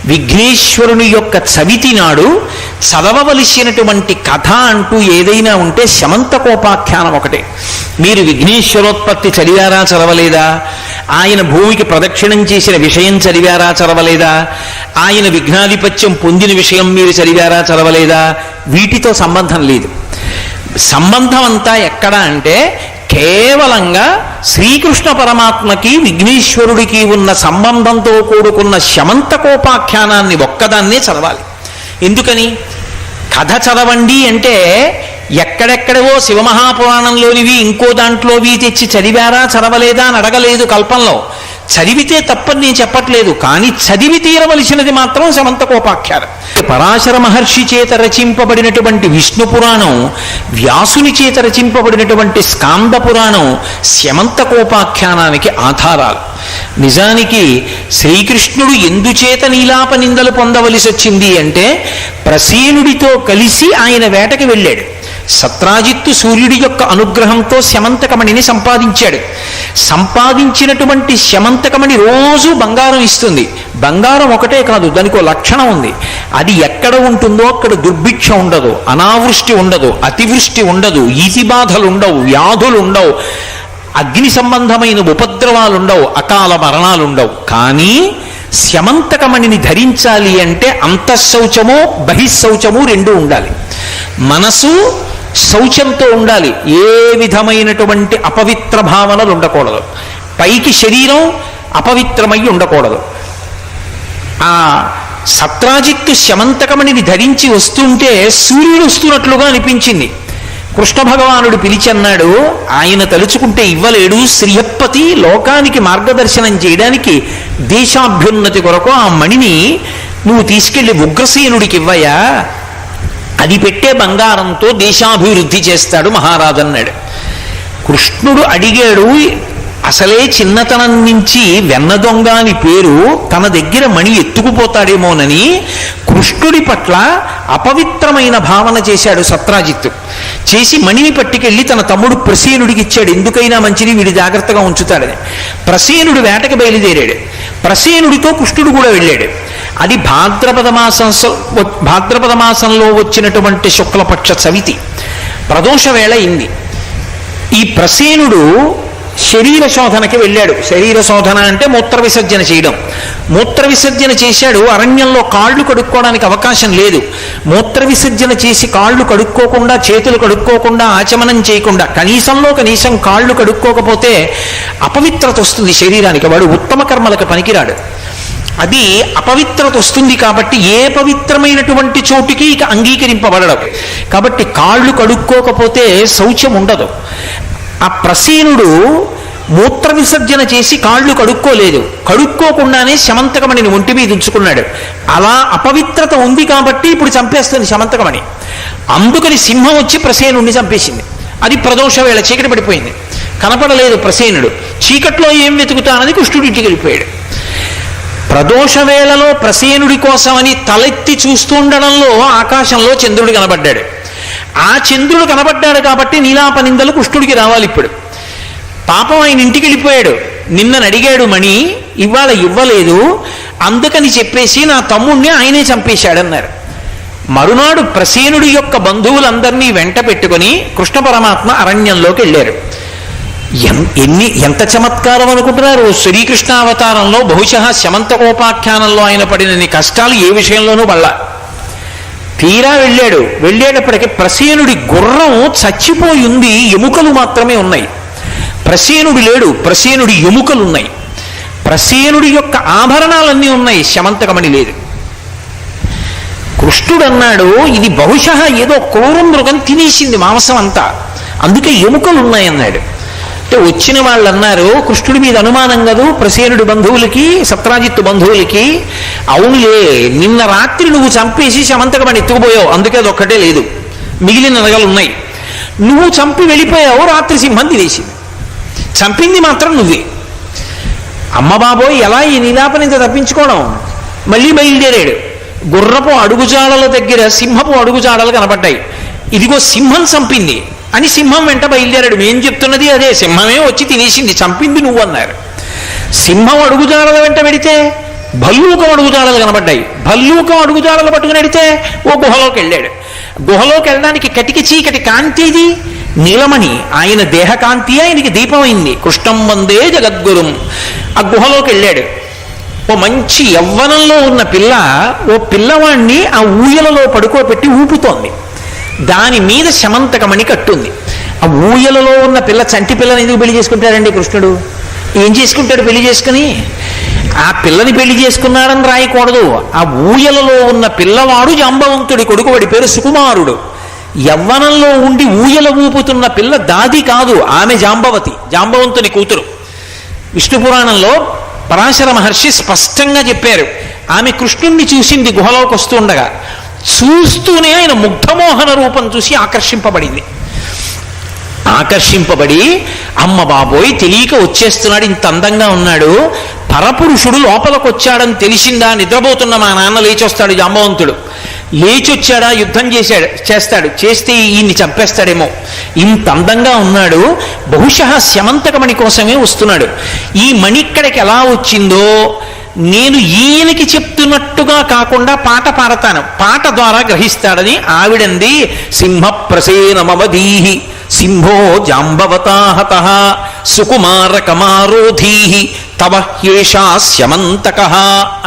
విఘ్నేశ్వరుని యొక్క చవితి నాడు చదవవలసినటువంటి కథ అంటూ ఏదైనా ఉంటే శమంతకోపాఖ్యానం ఒకటే. మీరు విఘ్నేశ్వరోత్పత్తి చదివారా చదవలేదా? ఆయన భూమికి ప్రదక్షిణం చేసిన విషయం చదివారా చదవలేదా? ఆయన విఘ్నాధిపత్యం పొందిన విషయం మీరు చదివారా చదవలేదా? వీటితో సంబంధం లేదు. సంబంధం అంతా ఎక్కడ అంటే కేవలంగా శ్రీకృష్ణ పరమాత్మకి విఘ్నేశ్వరుడికి ఉన్న సంబంధంతో కూడుకున్న శమంతకోపాఖ్యానాన్ని ఒక్కదాన్నే చదవాలి. ఎందుకని? కథ చదవండి అంటే ఎక్కడెక్కడవో శివమహాపురాణంలోనివి ఇంకో దాంట్లోవి తెచ్చి చదివారా చదవలేదా అని అడగలేదు కల్పంలో. చదివితే తప్పని నేను చెప్పట్లేదు, కానీ చదివి తీరవలసినది మాత్రం శమంతకోపాఖ్యానం. పరాశర మహర్షి చేత రచింపబడినటువంటి విష్ణు పురాణం, వ్యాసుని చేత రచింపబడినటువంటి స్కాంద పురాణం శమంతకోపాఖ్యానానికి ఆధారాలు. నిజానికి శ్రీకృష్ణుడు ఎందుచేత నీలాప నిందలు పొందవలసి వచ్చింది అంటే ప్రసేనుడితో కలిసి ఆయన వేటకి వెళ్ళాడు. సత్రాజిత్తు సూర్యుడి యొక్క అనుగ్రహంతో శమంతకమణిని సంపాదించాడు. సంపాదించినటువంటి శమంతకమణి రోజు బంగారం ఇస్తుంది. బంగారం ఒకటే కాదు, దానికి ఒక లక్షణం ఉంది. అది ఎక్కడ ఉంటుందో అక్కడ దుర్భిక్ష ఉండదు, అనావృష్టి ఉండదు, అతివృష్టి ఉండదు, ఈతి బాధలు ఉండవు, వ్యాధులు ఉండవు, అగ్ని సంబంధమైన ఉపద్రవాలు ఉండవు, అకాల మరణాలు ఉండవు. కానీ శమంతకమణిని ధరించాలి అంటే అంతఃశౌచము బహిశౌచము రెండూ ఉండాలి. మనసు శౌచంతో ఉండాలి, ఏ విధమైనటువంటి అపవిత్ర భావనలు ఉండకూడదు. పైకి శరీరం అపవిత్రమై ఉండకూడదు. ఆ సత్రాజిత్తు శమంతకమణిని ధరించి వస్తుంటే సూర్యుడు వస్తున్నట్లుగా అనిపించింది. కృష్ణ భగవానుడు పిలిచన్నాడు, ఆయన తలుచుకుంటే ఇవ్వలేడు. శ్రీహప్పతి లోకానికి మార్గదర్శనం చేయడానికి దేశాభ్యున్నతి కొరకు ఆ మణిని నువ్వు తీసుకెళ్లి ఉగ్రసేనుడికి ఇవ్వయా, అది పెట్టే బంగారంతో దేశాభివృద్ధి చేస్తాడు మహారాజు అన్నాడు. కృష్ణుడు అడిగాడు, అసలే చిన్నతనం నుంచి వెన్న దొంగ అని పేరు, తన దగ్గర మణి ఎత్తుకుపోతాడేమోనని కృష్ణుడి పట్ల అపవిత్రమైన భావన చేశాడు సత్రాజిత్తు. చేసి మణిని పట్టుకెళ్ళి తన తమ్ముడు ప్రసేనుడికి ఇచ్చాడు. ఎందుకైనా మంచిది, వీడి జాగ్రత్తగా ఉంచుతాడని. ప్రసేనుడు వేటకి బయలుదేరాడు. ప్రసేనుడితో కృష్ణుడు కూడా వెళ్ళాడు. అది భాద్రపద మాసంలో వచ్చినటువంటి శుక్లపక్ష చవితి, ప్రదోష వేళ అయింది. ఈ ప్రసేనుడు శరీర శోధనకి వెళ్ళాడు. శరీర శోధన అంటే మూత్ర విసర్జన చేయడం. మూత్ర విసర్జన చేశాడు. అరణ్యంలో కాళ్ళు కడుక్కోవడానికి అవకాశం లేదు. మూత్ర విసర్జన చేసి కాళ్ళు కడుక్కోకుండా, చేతులు కడుక్కోకుండా, ఆచమనం చేయకుండా, కనీసంలో కనీసం కాళ్ళు కడుక్కోకపోతే అపవిత్రత వస్తుంది శరీరానికి. వాడు ఉత్తమ కర్మలకు పనికిరాడు. అది అపవిత్రత వస్తుంది. కాబట్టి ఏ పవిత్రమైనటువంటి చోటుకి ఇక అంగీకరింపబడడం. కాబట్టి కాళ్ళు కడుక్కోకపోతే శౌచం ఉండదు. ఆ ప్రసేనుడు మూత్ర విసర్జన చేసి కాళ్ళు కడుక్కోలేదు. కడుక్కోకుండానే శమంతకమణిని ఒంటి మీద ఉంచుకున్నాడు. అలా అపవిత్రత ఉంది కాబట్టి ఇప్పుడు చంపేస్తుంది శమంతకమణి. అందుకని సింహం వచ్చి ప్రసేనుడిని చంపేసింది. అది ప్రదోష వేళ, చీకటి పడిపోయింది, కనపడలేదు ప్రసేనుడు. చీకట్లో ఏం వెతుకుతానని కృష్ణుడి ఇంటికి వెళ్ళిపోయాడు. ప్రదోష వేళలో ప్రసేనుడి కోసమని తలెత్తి చూస్తుండడంలో ఆకాశంలో చంద్రుడు కనబడ్డాడు. ఆ చంద్రుడు కనబడ్డాడు కాబట్టి నీలాప నిందలు కృష్ణుడికి రావాలి. ఇప్పుడు పాపం ఆయన ఇంటికి వెళ్ళిపోయాడు. నిన్నను అడిగాడు మణి, ఇవాళ ఇవ్వలేదు, అందుకని చెప్పేసి నా తమ్ముణ్ణి ఆయనే చంపేశాడన్నారు. మరునాడు ప్రసేనుడి యొక్క బంధువులందరినీ వెంట పెట్టుకుని కృష్ణ పరమాత్మ అరణ్యంలోకి వెళ్ళారు. ఎంత చమత్కారం అనుకుంటున్నారు! శ్రీకృష్ణావతారంలో బహుశः శమంతకోపాఖ్యానంలో ఆయన పడినన్ని కష్టాలు ఏ విషయంలోనూ పడలా. తీరా వెళ్ళాడు. వెళ్ళేటప్పటికి ప్రసేనుడి గుర్రం చచ్చిపోయి ఉంది, ఎముకలు మాత్రమే ఉన్నాయి. ప్రసేనుడు లేడు, ప్రసేనుడి ఎముకలు ఉన్నాయి. ప్రసేనుడి యొక్క ఆభరణాలన్నీ ఉన్నాయి, శమంతకమణి లేదు. కృష్ణుడు అన్నాడు, ఇది బహుశः ఏదో క్రూర మృగం తినేసింది మాంసం అంతా, అందుకే ఎముకలు ఉన్నాయన్నాడు. అంటే వచ్చిన వాళ్ళు అన్నారు, కృష్ణుడి మీద అనుమానం కదూ ప్రసేనుడి బంధువులకి, సత్రాజిత్తు బంధువులకి. అవునులే, నిన్న రాత్రి నువ్వు చంపేసి శమంతకమణి ఎత్తుకుపోయావు, అందుకే అది ఒక్కటే లేదు, మిగిలిన నగలు ఉన్నాయి. నువ్వు చంపి వెళ్ళిపోయావు, రాత్రి సింహం తినేసింది, చంపింది మాత్రం నువ్వే. అమ్మ బాబోయ్, ఎలా ఈ నీలాపనింత తప్పించుకోవడం? మళ్ళీ బయలుదేరాడు. గుర్రపు అడుగుజాడల దగ్గర సింహపు అడుగుజాడలు కనబడ్డాయి. ఇదిగో సింహం చంపింది అని సింహం వెంట బయలుదేరాడు. ఏం చెప్తున్నది అదే, సింహమే వచ్చి తినేసింది, చంపింది నువ్వు అన్నారు. సింహం అడుగుజాడల వెంట పెడితే భల్లూకం అడుగుజాడలు కనబడ్డాయి. భల్లూకం అడుగుజాడలు పట్టుకుని అడిగితే ఓ గుహలోకి వెళ్ళాడు. గుహలోకి వెళ్ళడానికి కటికి చీకటి కాంతి ఇది నీలమణి, ఆయన దేహకాంతి ఆయనకి దీపమైంది. కృష్ణం వందే జగద్గురుం. ఆ గుహలోకి వెళ్ళాడు. ఓ మంచి యవ్వనంలో ఉన్న పిల్ల ఓ పిల్లవాణ్ణి ఆ ఊయలలో పడుకోబెట్టి ఊపుతోంది. దాని మీద శమంతకమణి కట్టుంది. ఆ ఊయలలో ఉన్న పిల్ల చంటి పిల్లని ఎందుకు పెళ్లి చేసుకుంటాడండి కృష్ణుడు? ఏం చేసుకుంటాడు పెళ్లి చేసుకుని? ఆ పిల్లని పెళ్లి చేసుకున్నాడని రాయకూడదు. ఆ ఊయలలో ఉన్న పిల్లవాడు జాంబవంతుడి కొడుకు, వాడి పేరు సుకుమారుడు. యవ్వనంలో ఉండి ఊయల ఊపుతున్న పిల్ల దాది కాదు, ఆమె జాంబవతి, జాంబవంతుని కూతురు. విష్ణు పురాణంలో పరాశర మహర్షి స్పష్టంగా చెప్పారు. ఆమె కృష్ణుణ్ణి చూసింది గుహలోకి వస్తూ ఉండగా. చూస్తూనే ఆయన ముగ్ధమోహన రూపం చూసి ఆకర్షింపబడింది. ఆకర్షింపబడి అమ్మ బాబోయ్ తెలియక వచ్చేస్తున్నాడు, ఇంత అందంగా ఉన్నాడు, పరపురుషుడు లోపలికి వచ్చాడని తెలిసిందా, నిద్రపోతున్న మా నాన్న లేచొస్తాడు జాంబవంతుడు. లేచొచ్చాడా యుద్ధం చేస్తాడు, చేస్తే ఈయన్ని చంపేస్తాడేమో, ఇంత అందంగా ఉన్నాడు, బహుశः శమంతకమణి కోసమే వస్తున్నాడు. ఈ మణి ఇక్కడికి ఎలా వచ్చిందో నేను ఈయనకి చెప్తున్నట్టుగా కాకుండా పాట పాడతాను, పాట ద్వారా గ్రహిస్తాడని ఆవిడంది. సింహ ప్రసేనమవధీహి సింహో జాంబవతాహత సుకుమార కమారోధీహి తవ హ్యేషా శమంతక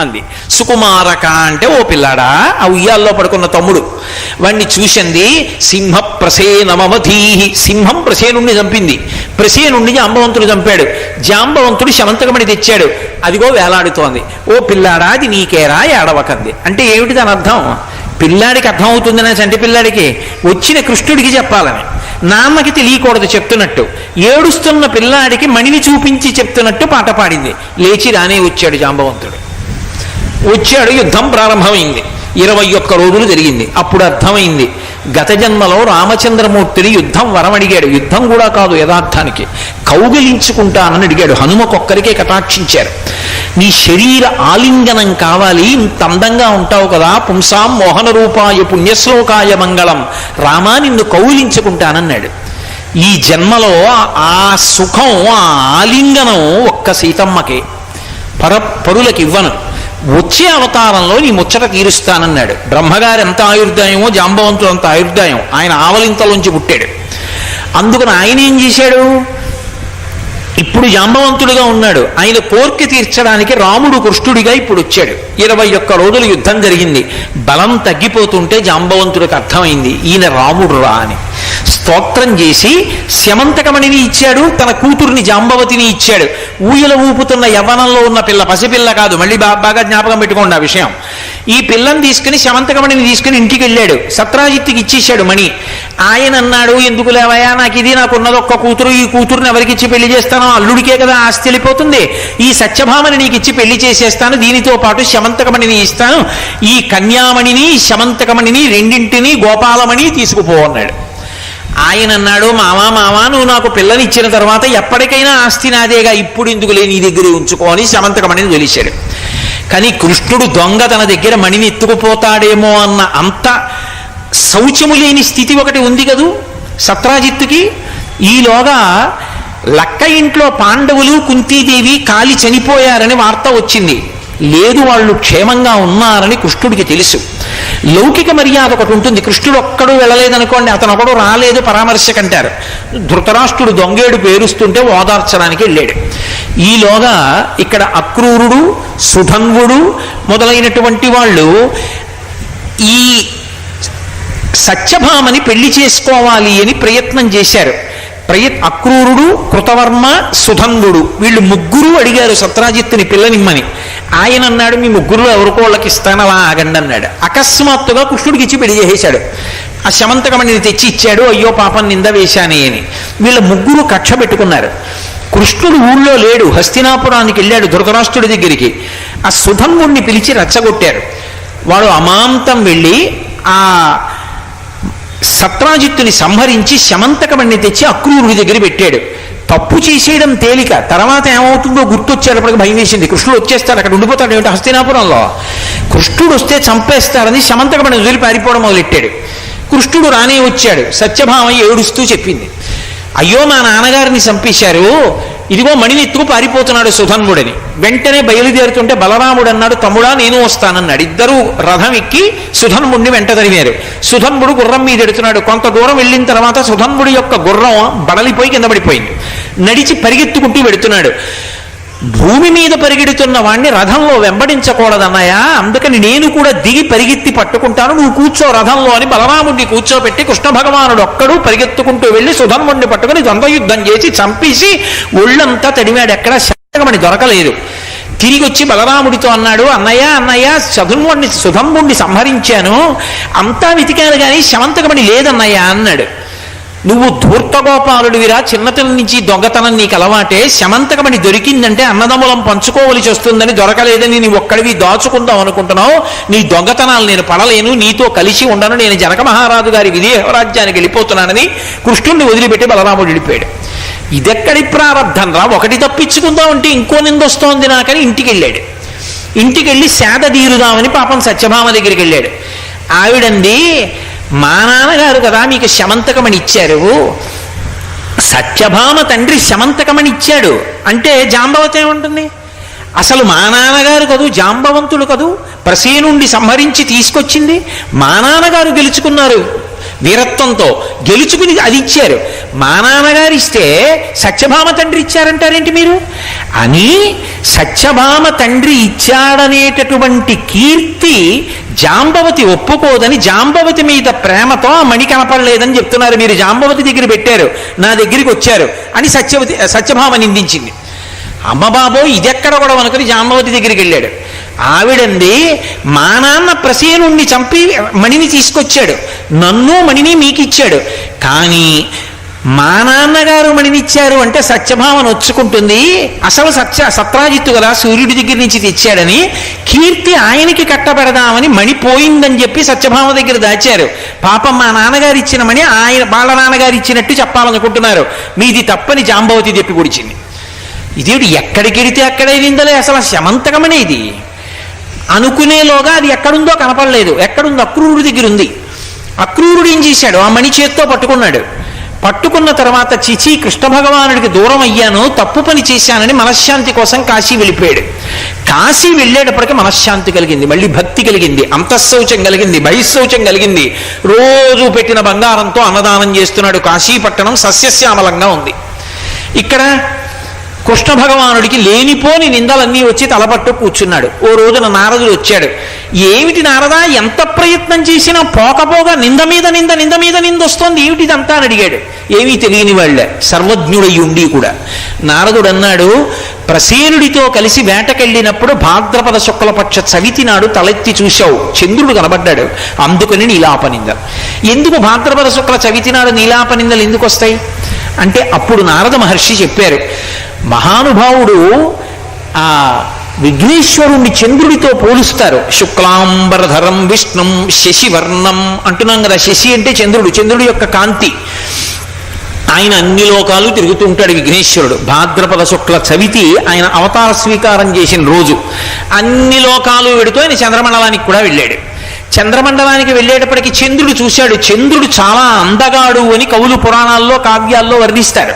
అంది. సుకుమారక అంటే ఓ పిల్లాడా, ఆ ఉయ్యాల్లో పడుకున్న తమ్ముడు. వాణ్ణి చూసింది. సింహ ప్రసేనమవధీహి, సింహం ప్రసేనుణ్ణి చంపింది, ప్రసేనుణ్ణి జాంబవంతుడు చంపాడు, జాంబవంతుడు శమంతకమణి తెచ్చాడు, అదిగో వేలాడుతోంది. ఓ పిల్లాడా అది నీకేరా ఏడవకంది. అంటే ఏమిటి దాని అర్థం? పిల్లాడికి అర్థం అవుతుందనే చంటి పిల్లాడికి వచ్చిన కృష్ణుడికి చెప్పాలని, నాన్నకి తెలియకూడదు చెప్తున్నట్టు. ఏడుస్తున్న పిల్లాడికి మణిని చూపించి చెప్తున్నట్టు పాట పాడింది. లేచి రానే వచ్చాడు జాంబవంతుడు. వచ్చాడు, యుద్ధం ప్రారంభమైంది. 21 రోజులు జరిగింది. అప్పుడు అర్థమైంది గత జన్మలో రామచంద్రమూర్తిని యుద్ధం వరమడిగాడు. యుద్ధం కూడా కాదు, యథార్థానికి కౌగిలించుకుంటానని అడిగాడు. హనుమకొక్కరికే కటాక్షించారు. నీ శరీర ఆలింగనం కావాలి, ఇంత అందంగా ఉంటావు కదా, పుంసాం మోహన రూపాయ పుణ్యశ్లోకాయ మంగళం, రామా నిన్ను కౌగిలించుకుంటానన్నాడు. ఈ జన్మలో ఆ సుఖం, ఆ ఆలింగనం ఒక్క సీతమ్మకే, పరులకి ఇవ్వను, వచ్చే అవతారంలో నీ ముచ్చట తీరుస్తానన్నాడు. బ్రహ్మగారు ఎంత ఆయుర్దాయమో జాంబవంతుడు అంత ఆయుర్దాయం, ఆయన ఆవలింతలోంచి పుట్టాడు. అందుకని ఆయన ఏం చేశాడు, ఇప్పుడు జాంబవంతుడిగా ఉన్నాడు, ఆయన కోర్కె తీర్చడానికి రాముడు కృష్ణుడిగా ఇప్పుడు వచ్చాడు. 21 రోజులు యుద్ధం జరిగింది. బలం తగ్గిపోతుంటే జాంబవంతుడికి అర్థమైంది ఈయన రాముడు రా అని. స్తోత్రం చేసి శమంతకమణిని ఇచ్చాడు, తన కూతుర్ని జాంబవతిని ఇచ్చాడు. ఊయల ఊపుతున్న యవ్వనంలో ఉన్న పిల్ల, పసిపిల్ల కాదు, మళ్ళీ బాగా జ్ఞాపకం పెట్టుకోండి ఆ విషయం. ఈ పిల్లని తీసుకుని శమంతకమణిని తీసుకుని ఇంటికి వెళ్ళాడు. సత్రాజిత్తుకి ఇచ్చేశాడు మణి. ఆయన అన్నాడు, ఎందుకు లేవయా, నాకున్నది ఒక్క కూతురు, ఈ కూతురుని ఎవరికి ఇచ్చి పెళ్లి చేస్తానో, అల్లుడికే కదా ఆస్తి వెళ్ళిపోతుంది, ఈ సత్యభామని నీకు ఇచ్చి పెళ్లి చేసేస్తాను, దీనితో పాటు శమంతకమణిని ఇస్తాను, ఈ కన్యామణిని శమంతకమణిని రెండింటినీ గోపాలమణి తీసుకుపో అన్నాడు. ఆయన అన్నాడు, మావా నువ్వు నాకు పిల్లని ఇచ్చిన తర్వాత ఎప్పటికైనా ఆస్తి నాదేగా, ఇప్పుడు ఎందుకులే నీ దగ్గరే ఉంచుకోని శమంతకమణిని తెలిసాడు. కానీ కృష్ణుడు దొంగ తన దగ్గర మణిని ఎత్తుకుపోతాడేమో అన్న అంత శౌచము లేని స్థితి ఒకటి ఉంది కదూ సత్రాజిత్తుకి. ఈలోగా లక్క ఇంట్లో పాండవులు కుంతీదేవి కాలి చనిపోయారని వార్త వచ్చింది. లేదు, వాళ్ళు క్షేమంగా ఉన్నారని కృష్ణుడికి తెలుసు. లౌకిక మర్యాద ఒకటి ఉంటుంది, కృష్ణుడు ఒక్కడు వెళ్ళలేదనుకోండి, అతను ఒకడు రాలేదు పరామర్శకంటారు. ధృతరాష్ట్రుడు దొంగేడు పేరుస్తుంటే ఓదార్చడానికి వెళ్ళాడు. ఈలోగా ఇక్కడ అక్రూరుడు, సుధన్వుడు మొదలైనటువంటి వాళ్ళు ఈ సత్యభామని పెళ్లి చేసుకోవాలి అని ప్రయత్నం చేశారు. అక్రూరుడు, కృతవర్మ, సుధన్వుడు వీళ్ళు ముగ్గురు అడిగారు సత్రాజిత్తుని పిల్లనిమ్మని. ఆయన అన్నాడు, మీ ముగ్గురులో ఎవరికోళ్ళకి ఇస్తాను, అలా ఆగండి అన్నాడు. అకస్మాత్తుగా కృష్ణుడికి ఇచ్చి పెళ్లి చేసేశాడు. ఆ శమంతకమణిని తెచ్చి ఇచ్చాడు. అయ్యో పాపం నింద వేశానే అని. వీళ్ళ ముగ్గురు కక్ష పెట్టుకున్నారు. కృష్ణుడు ఊళ్ళో లేడు, హస్తినాపురానికి వెళ్ళాడు ధృతరాష్ట్రుడి దగ్గరికి. ఆ సుధన్వుడిని పిలిచి రెచ్చగొట్టారు. వాడు అమాంతం వెళ్ళి ఆ సత్రాజిత్తుని సంహరించి శమంతకమణిని తెచ్చి అక్రూరుడి దగ్గర పెట్టాడు. తప్పు చేసేయడం తేలిక, తర్వాత ఏమవుతుందో గుర్తొచ్చేటప్పటికి భయం వేసింది. కృష్ణుడు వచ్చేస్తాడు, అక్కడ ఉండిపోతాడు ఏమిటి హస్తినాపురంలో, కృష్ణుడు వస్తే చంపేస్తాడని శమంతకమణిని వదిలి పారిపోవడం మొదలెట్టాడు. కృష్ణుడు రానే వచ్చాడు. సత్యభామ ఏడుస్తూ చెప్పింది, అయ్యో మా నాన్నగారిని చంపేశారు, ఇదిగో మణిని ఎత్తుకు పారిపోతున్నాడు సుధన్వుడని. వెంటనే బయలుదేరుతుంటే బలరాముడు అన్నాడు, తమ్ముడా నేను వస్తానన్నాడు. ఇద్దరూ రథం ఎక్కి సుధన్వుడిని వెంట తరిమారు. సుధన్వుడు గుర్రం మీద ఎడుతున్నాడు. కొంత దూరం వెళ్ళిన తర్వాత సుధన్వుడి యొక్క గుర్రం బడలిపోయి కింద పడిపోయింది. నడిచి పరిగెత్తుకుంటూ వెడుతున్నాడు. భూమి మీద పరిగెడుతున్న వాణ్ణి రథంలో వెంబడించకూడదన్నయ్యా, అందుకని నేను కూడా దిగి పరిగెత్తి పట్టుకుంటాను, నువ్వు కూర్చో రథంలో అని బలరాముడిని కూర్చోబెట్టి కృష్ణ భగవానుడు ఒక్కడు పరిగెత్తుకుంటూ వెళ్ళి సుధన్వుడిని పట్టుకుని ద్వంద్వయుద్ధం చేసి చంపేసి ఒళ్ళంతా తడివాడు. ఎక్కడ శతకమణి దొరకలేదు. తిరిగి వచ్చి బలరాముడితో అన్నాడు, అన్నయ్య అన్నయ్య సుధన్వుడిని సంహరించాను, అంతా వెతికాను కానీ శమంతకమణి లేదన్నయ్య అన్నాడు. నువ్వు ధూర్తగోపాలుడివిరా, చిన్నతనం నుంచి దొంగతనం నీకు అలవాటే, శమంతకమణి దొరికిందంటే అన్నదమ్ములం పంచుకోవలసి వస్తుందని దొరకలేదని నీ ఒక్కడివి దాచుకుందాం అనుకుంటున్నావు. నీ దొంగతనాలు నేను పడలేను, నీతో కలిసి ఉండను, నేను జనక మహారాజు గారి విదేహరాజ్యానికి వెళ్ళిపోతున్నానని కృష్ణుణ్ణి వదిలిపెట్టి బలరాముడు వెళ్ళిపోయాడు. ఇదెక్కడి ప్రారంధం రా, ఒకటి తప్పించుకుందాం అంటే ఇంకో నిందొస్తోంది నాకని ఇంటికి వెళ్ళాడు. ఇంటికి వెళ్ళి సేద తీరుదామని పాపం సత్యభామ దగ్గరికి వెళ్ళాడు. ఆవిడంది, మా నాన్నగారు కదా మీకు శమంతకమణి ఇచ్చారు, సత్యభామ తండ్రి శమంతకమణి ఇచ్చాడు అంటే జాంబవతి ఏముంటుంది? అసలు మా నాన్నగారు కదూ, జాంబవంతుడు కదూ, ప్రసేనుండి సంహరించి తీసుకొచ్చింది. మా నాన్నగారు గెలుచుకున్నారు, వీరత్వంతో గెలుచుకుని అది ఇచ్చారు. మా నాన్నగారు ఇస్తే సత్యభామ తండ్రి ఇచ్చారంటారేంటి మీరు అని, సత్యభామ తండ్రి ఇచ్చాడనేటటువంటి కీర్తి జాంబవతి ఒప్పుకోదని, జాంబవతి మీద ప్రేమతో ఆ మణి కనపడలేదని చెప్తున్నారు. మీరు జాంబవతి దగ్గర పెట్టారు, నా దగ్గరికి వచ్చారు అని సత్యభామ నిందించింది. అమ్మ బాబో ఇదెక్కడ కూడా అనుకుని జాంబవతి దగ్గరికి వెళ్ళాడు. ఆవిడంది, మా నాన్న ప్రసేనుణ్ణి చంపి మణిని తీసుకొచ్చాడు, నన్ను మణిని మీకు ఇచ్చాడు, కానీ మా నాన్నగారు మణినిచ్చారు అంటే సత్యభామ నొచ్చుకుంటుంది. అసలు సత్రాజిత్తు కదా సూర్యుడి దగ్గర నుంచి తెచ్చాడని కీర్తి ఆయనకి కట్టబెడదామని మణి పోయిందని చెప్పి సత్యభామ దగ్గర దాచారు. పాపం మా నాన్నగారు ఇచ్చిన మణి ఆయన వాళ్ళ నాన్నగారు ఇచ్చినట్టు చెప్పాలనుకుంటున్నారు. మీది తప్పని జాంబవతి చెప్పి పొడిచింది. ఇదేమిటి ఎక్కడికెడితే అక్కడే విందలే, అసలు శమంతకమనే ఇది అనుకునేలోగా అది ఎక్కడుందో కనపడలేదు. ఎక్కడుందో అక్రూరుడి దగ్గర ఉంది. అక్రూరుడు ఏం చేశాడు, ఆ మణి చేత్తో పట్టుకున్నాడు. పట్టుకున్న తర్వాత చిచి కృష్ణ భగవానుడికి దూరం అయ్యాను, తప్పు పని చేశానని మనశ్శాంతి కోసం కాశీ వెళ్ళిపోయాడు. కాశీ వెళ్ళేటప్పటికి మనశ్శాంతి కలిగింది, మళ్ళీ భక్తి కలిగింది, అంతఃశౌచం కలిగింది, బహిశౌచం కలిగింది. రోజు పెట్టిన బంగారంతో అన్నదానం చేస్తున్నాడు. కాశీ పట్టణం సస్యశ్యామలంగా ఉంది. ఇక్కడ కృష్ణ భగవానుడికి లేనిపోని నిందలన్నీ వచ్చి తలపట్టు కూర్చున్నాడు. ఓ రోజున నారదుడు వచ్చాడు. ఏమిటి నారదా, ఎంత ప్రయత్నం చేసినా పోకపోగా నింద మీద నింద, నింద మీద నింద వస్తోంది, ఏమిటిదంతా అని అడిగాడు. ఏమీ తెలియని వాళ్ళే, సర్వజ్ఞుడై ఉండి కూడా. నారదుడు అన్నాడు, ప్రసేనుడితో కలిసి వేటకెళ్ళినప్పుడు భాద్రపద శుక్లపక్ష చవితి నాడు తలెత్తి చూశావు, చంద్రుడు కనబడ్డాడు, అందుకని నీలాపనింద. ఎందుకు భాద్రపద శుక్ల చవితి నాడు నీలాపనిందలు ఎందుకు వస్తాయి అంటే, అప్పుడు నారద మహర్షి చెప్పారు, మహానుభావుడు ఆ విఘ్నేశ్వరుణ్ణి చంద్రుడితో పోలుస్తారు. శుక్లాంబరధరం విష్ణుం శశివర్ణం అంటున్నాం కదా. శశి అంటే చంద్రుడు, చంద్రుడి యొక్క కాంతి. ఆయన అన్ని లోకాలు తిరుగుతూ ఉంటాడు విఘ్నేశ్వరుడు. భాద్రపద శుక్ల చవితి ఆయన అవతార స్వీకారం చేసిన రోజు. అన్ని లోకాలు వెడుతూ ఆయన చంద్రమండలానికి కూడా వెళ్ళాడు. చంద్రమండలానికి వెళ్ళేటప్పటికి చంద్రుడు చూశాడు. చంద్రుడు చాలా అందగాడు అని కవులు పురాణాల్లో కావ్యాల్లో వర్ణిస్తారు.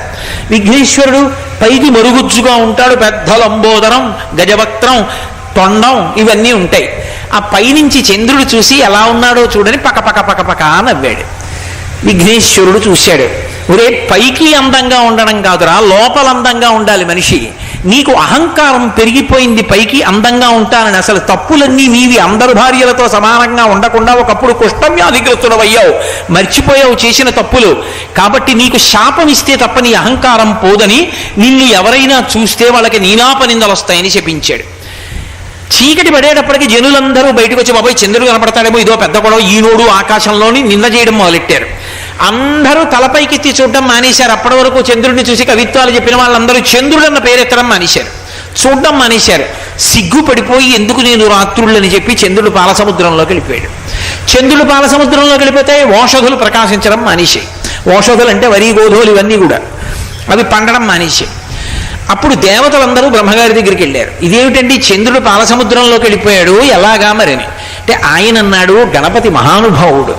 విఘ్నేశ్వరుడు పైకి మరుగుజ్జుగా ఉంటాడు, పెద్ద లంబోదరం, గజవక్త్రం, తొండం ఇవన్నీ ఉంటాయి. ఆ పైనుంచి చంద్రుడు చూసి ఎలా ఉన్నాడో చూడని పకపక పకపక నవ్వాడు. విఘ్నేశ్వరుడు చూశాడు, ఒరే పైకి అందంగా ఉండడం కాదురా, లోపల అందంగా ఉండాలి మనిషి. నీకు అహంకారం పెరిగిపోయింది, పైకి అందంగా ఉంటానని. అసలు తప్పులన్నీ నీవి, అందరు భార్యలతో సమానంగా ఉండకుండా ఒకప్పుడు కుష్ఠవ్యాధిగ్రస్తుడవయ్యావు, మర్చిపోయావు చేసిన తప్పులు. కాబట్టి నీకు శాపం ఇస్తే తప్ప నీ అహంకారం పోదని, నిన్ను ఎవరైనా చూస్తే వాళ్ళకి నీలాపనిందలు వస్తాయని చెప్పించాడు. చీకటి పడేటప్పటికి జనులందరూ బయటకు వచ్చి, బాబాయ్ చంద్రుడు కనపడతాడేమో, ఇదో పెద్ద గొడవ, ఈనోడు ఆకాశంలోని నింద చేయడం మొదలెట్టారు. అందరూ తలపైకెత్తి చూడడం మానేశారు. అప్పటి వరకు చంద్రుడిని చూసి కవిత్వాలు చెప్పిన వాళ్ళందరూ చంద్రుడు అన్న పేరెత్తడం మానేశారు, చూడడం మానేశారు. సిగ్గుపడిపోయి ఎందుకు నేను రాత్రుళ్ళని చెప్పి చంద్రుడు పాలసముద్రంలోకి వెళ్ళిపోయాడు. చంద్రుడు పాలసముద్రంలోకి వెళ్ళిపోతే ఓషధులు ప్రకాశించడం మానేశాయి. ఓషధులు అంటే వరి గోధుమలు ఇవన్నీ కూడా అవి పండడం మానేశాయి. అప్పుడు దేవతలందరూ బ్రహ్మగారి దగ్గరికి వెళ్ళారు. ఇదేమిటండి చంద్రుడు పాలసముద్రంలోకి వెళ్ళిపోయాడు ఎలాగా మరని అంటే, ఆయన అన్నాడు, గణపతి మహానుభావుడు,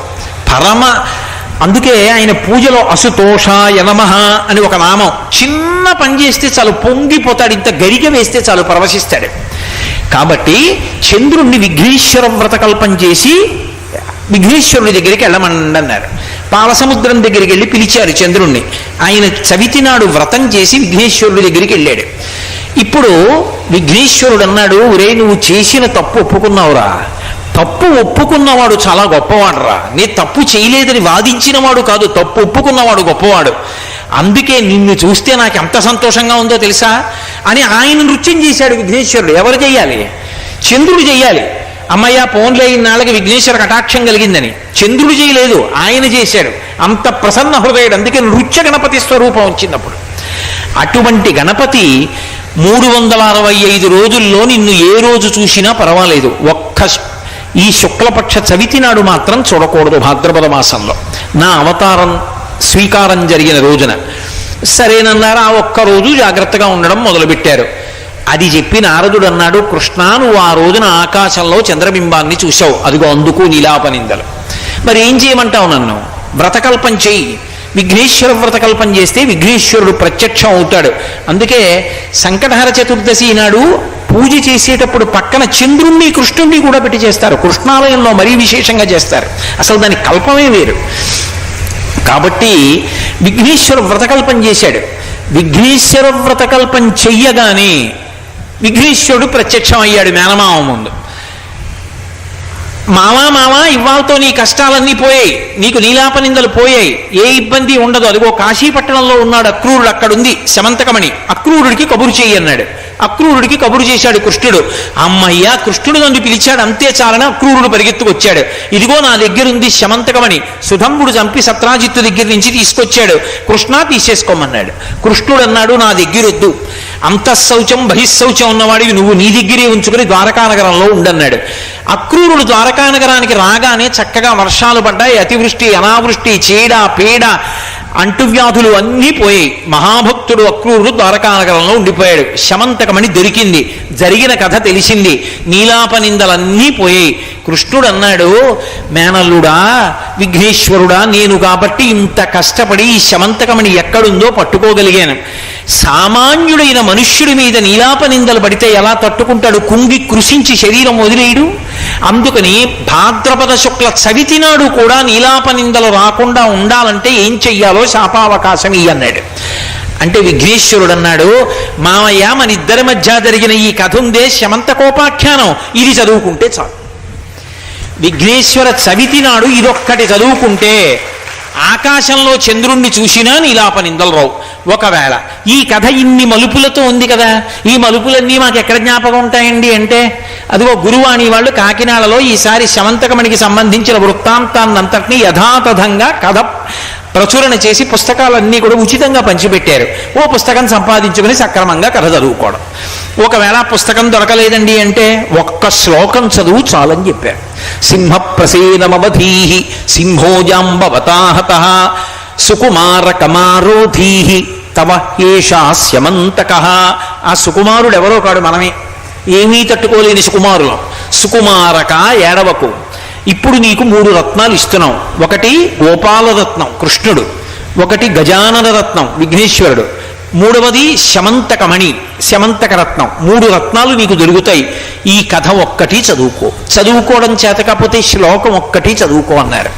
పరమ అందుకే ఆయన పూజలో అసుతోషాయ నమః అని ఒక నామం, చిన్న పని చేస్తే చాలు పొంగిపోతాడు, ఇంత గరిక వేస్తే చాలు పరవశిస్తాడు. కాబట్టి చంద్రుణ్ణి విఘ్నేశ్వర వ్రతకల్పం చేసి విఘ్నేశ్వరుడి దగ్గరికి వెళ్ళమన్నారు. పాలసముద్రం దగ్గరికి వెళ్ళి పిలిచారు చంద్రుణ్ణి. ఆయన చవితి నాడు వ్రతం చేసి విఘ్నేశ్వరుడి దగ్గరికి వెళ్ళాడు. ఇప్పుడు విఘ్నేశ్వరుడు అన్నాడు, ఒరే నువ్వు చేసిన తప్పు ఒప్పుకున్నావురా, తప్పు ఒప్పుకున్నవాడు చాలా గొప్పవాడురా, నీ తప్పు చేయలేదని వాదించినవాడు కాదు, తప్పు ఒప్పుకున్నవాడు గొప్పవాడు. అందుకే నిన్ను చూస్తే నాకు ఎంత సంతోషంగా ఉందో తెలుసా అని ఆయన నృత్యం చేశాడు విఘ్నేశ్వరుడు. ఎవరు చెయ్యాలి? చంద్రుడు చెయ్యాలి. అమ్మయ్య పోన్లే ఇన్నాళ్ళకి విఘ్నేశ్వర కటాక్షం కలిగిందని. చంద్రుడు చేయలేదు, ఆయన చేశాడు. అంత ప్రసన్న హృదయుడు, అందుకే నృత్య గణపతి స్వరూపం వచ్చినప్పుడు. అటువంటి గణపతి 365 రోజుల్లో నిన్ను ఏ రోజు చూసినా పర్వాలేదు, ఈ శుక్లపక్ష చవితి నాడు మాత్రం చూడకూడదు. భాద్రపద మాసంలో నా అవతారం స్వీకారం జరిగిన రోజున సరేనన్నారు. ఆ ఒక్కరోజు జాగ్రత్తగా ఉండడం మొదలుపెట్టారు. అది చెప్పి నారదుడు అన్నాడు, కృష్ణ నువ్వు ఆ రోజున ఆకాశంలో చంద్రబింబాన్ని చూశావు, అదిగో అందుకు నీలాపనిందలు. మరి ఏం చేయమంటావు? నన్ను వ్రతకల్పం చెయ్యి. విఘ్నేశ్వర వ్రతకల్పం చేస్తే విఘ్నేశ్వరుడు ప్రత్యక్షం అవుతాడు. అందుకే సంకటహర చతుర్దశి నాడు పూజ చేసేటప్పుడు పక్కన చంద్రుణ్ణి కృష్ణుణ్ణి కూడా పెట్టి చేస్తారు. కృష్ణాలయంలో మరీ విశేషంగా చేస్తారు. అసలు దాని కల్పమే వేరు. కాబట్టి విఘ్నేశ్వర వ్రతకల్పం చేశాడు. విఘ్నేశ్వర వ్రతకల్పం చెయ్యగానే విఘ్నేశ్వరుడు ప్రత్యక్షం అయ్యాడు మేనమామ ముందు. మావా ఇవాళతో నీ కష్టాలన్నీ పోయాయి, నీకు నీలాపనిందలు పోయాయి, ఏ ఇబ్బంది ఉండదు. అదిగో కాశీపట్టణంలో ఉన్నాడు అక్రూరుడు, అక్కడుంది శమంతకమణి, అక్రూరుడికి కబురు చెయ్యి అన్నాడు. అక్రూరుడికి కబురు చేశాడు కృష్ణుడు. అమ్మయ్య కృష్ణుడు నన్ను పిలిచాడు అంతే చాలని అక్రూరుడు పరిగెత్తుకొచ్చాడు. ఇదిగో నా దగ్గరుంది శమంతకమణి, సుధంబుడు చంపి సత్రాజిత్తు దగ్గర నుంచి తీసుకొచ్చాడు, కృష్ణ తీసేసుకోమన్నాడు. కృష్ణుడు అన్నాడు, నా దగ్గరొద్దు, అంతఃశౌచం బహిశౌచం ఉన్నవాడివి నువ్వు నీ దగ్గరే ఉంచుకొని ద్వారకానగరంలో ఉండన్నాడు. అక్రూరుడు ద్వారకానగరానికి రాగానే చక్కగా వర్షాలు పడ్డాయి, అతివృష్టి అనావృష్టి చీడ పీడ అంటువ్యాధులు అన్నీ పోయాయి. మహాభక్తుడు అక్రూరుడు ద్వారకానగరంలో ఉండిపోయాడు. శమంతకమణి దొరికింది, జరిగిన కథ తెలిసింది, నీలాపనిందలన్నీ పోయాయి. కృష్ణుడు అన్నాడు, మేనల్లుడా విఘ్నేశ్వరుడా, నేను కాబట్టి ఇంత కష్టపడి ఈ శమంతకమణి ఎక్కడుందో పట్టుకోగలిగాను. సామాన్యుడైన మనుష్యుడి మీద నీలాపనిందలు పడితే ఎలా తట్టుకుంటాడు? కుంగి కృషించి శరీరం వదిలేయడు. అందుకని భాద్రపద శుక్ల చవితి నాడు కూడా నీలాపనిందలు రాకుండా ఉండాలంటే ఏం చెయ్యాలో శాపావకాశం ఇయ్యన్నాడు. అంటే విఘ్నేశ్వరుడు అన్నాడు, మామయ్య మన ఇద్దరి మధ్య జరిగిన ఈ కథ ఉందే శమంతకోపాఖ్యానం, ఇది చదువుకుంటే చాలు. విఘ్నేశ్వర చవితి నాడు ఇదొక్కటి చదువుకుంటే ఆకాశంలో చంద్రుణ్ణి చూసినా నీలాపనిందలు రావు. ఒకవేళ ఈ కథ ఇన్ని మలుపులతో ఉంది కదా, ఈ మలుపులన్నీ మాకు ఎక్కడ జ్ఞాపకం ఉంటాయండి అంటే, అదిగో గురువాణి వాళ్ళు కాకినాడలో ఈసారి శమంతకమణికి సంబంధించిన వృత్తాంతాన్నంతటినీ యథాతథంగా కథ ప్రచురణ చేసి పుస్తకాలన్నీ కూడా ఉచితంగా పంచిపెట్టారు. ఓ పుస్తకం సంపాదించుకుని సక్రమంగా కథ చదువుకోవడం. ఒకవేళ పుస్తకం దొరకలేదండి అంటే ఒక్క శ్లోకం చదువు చాలని చెప్పారు. సింహ ప్రసేనమవధీహి సింహోజాంబవతాహతః సుకుమార కమారోధీహి తవ ఏషాస్యమంతకః. ఆ సుకుమారుడు ఎవరో కాడు, మనమే. ఏమీ తట్టుకోలేని సుకుమారులం. సుకుమారక ఏడవకు, ఇప్పుడు నీకు 3 రత్నాలు ఇస్తున్నాం. ఒకటి గోపాలరత్నం కృష్ణుడు, ఒకటి గజానన రత్నం విఘ్నేశ్వరుడు, మూడవది శమంతకమణి శమంతక రత్నం. 3 రత్నాలు నీకు దొరుకుతాయి. ఈ కథ ఒక్కటి చదువుకో, చదువుకోవడం చేత కాకపోతే శ్లోకం ఒక్కటి చదువుకో అన్నారు.